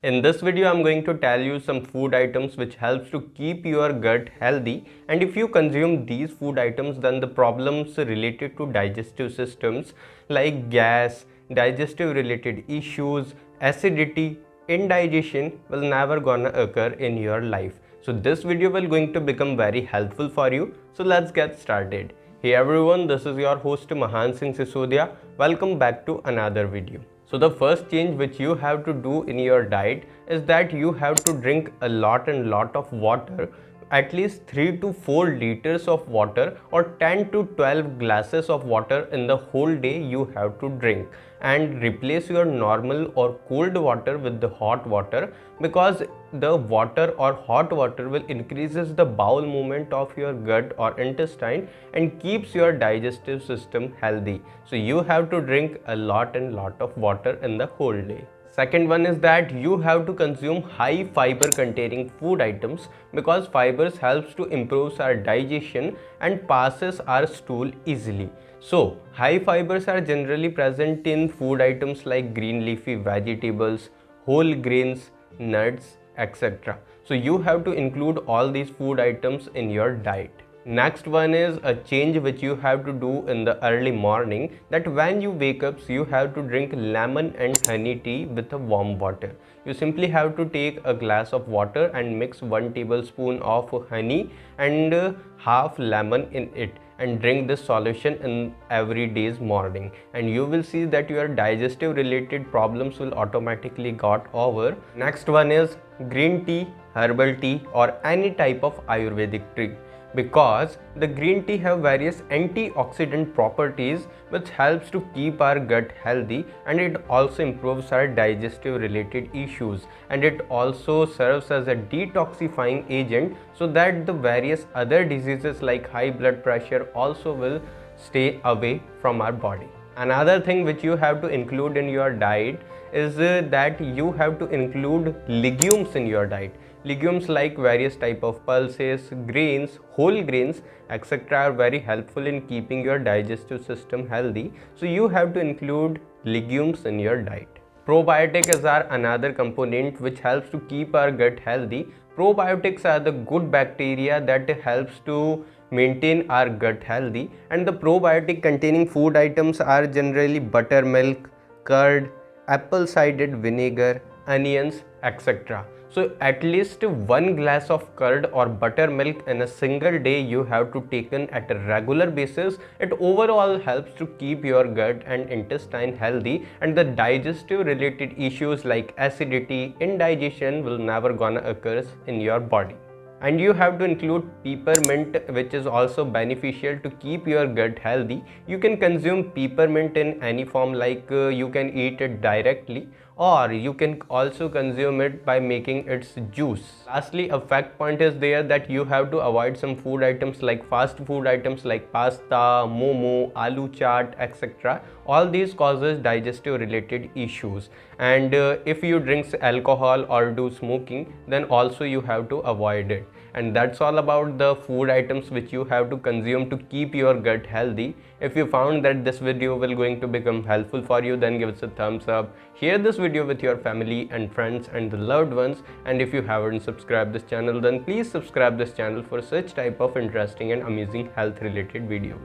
In this video, I'm going to tell you some food items which helps to keep your gut healthy, and if you consume these food items, then the problems related to digestive systems like gas, digestive related issues, acidity, indigestion will never gonna occur in your life. So this video will going to become very helpful for you. So let's get started. Hey everyone, this is your host Mahan Singh Sisodia. Welcome back to another video. So the first change which you have to do in your diet is that you have to drink a lot of water, at least 3 to 4 liters of water or 10 to 12 glasses of water in the whole day you have to drink, and replace your normal or cold water with the hot water, because the water or hot water will increases the bowel movement of your gut or intestine and keeps your digestive system healthy. So you have to drink a lot of water in the whole day. Second one is that you have to consume high fiber containing food items, because fibers helps to improve our digestion and passes our stool easily. So high fibers are generally present in food items like green leafy vegetables, whole grains, nuts, etc. So you have to include all these food items in your diet. Next one is a change which you have to do in the early morning, that when you wake up, so you have to drink lemon and honey tea with a warm water. You simply have to take a glass of water and mix 1 tablespoon of honey and half lemon in it, and drink this solution in every day's morning, and you will see that your digestive related problems will automatically got over. Next one is green tea, herbal tea or any type of Ayurvedic tea, because the green tea have various antioxidant properties which helps to keep our gut healthy, and it also improves our digestive related issues, and it also serves as a detoxifying agent, so that the various other diseases like high blood pressure also will stay away from our body. Another thing which you have to include in your diet is that you have to include legumes in your diet. Legumes like various type of pulses, grains, whole grains, etc. are very helpful in keeping your digestive system healthy. So you have to include legumes in your diet. Probiotics are another component which helps to keep our gut healthy. Probiotics are the good bacteria that helps to maintain our gut healthy, and the probiotic containing food items are generally buttermilk, curd, apple cider vinegar, onions, etc. So at least 1 glass of curd or buttermilk in a single day you have to taken at a regular basis. It overall helps to keep your gut and intestine healthy, and the digestive related issues like acidity, indigestion will never gonna occur in your body. And you have to include peppermint, which is also beneficial to keep your gut healthy. You can consume peppermint in any form, like you can eat it directly, or you can also consume it by making its juice. Lastly, a fact point is there that you have to avoid some food items like fast food items like pasta, momo, aloo chaat, etc. All these causes digestive related issues, and if you drink alcohol or do smoking, then also you have to avoid it. And that's all about the food items which you have to consume to keep your gut healthy. If you found that this video will going to become helpful for you, then give us a thumbs up, share this video with your family and friends and the loved ones, and if you haven't subscribed this channel, then please subscribe this channel for such type of interesting and amazing health related videos.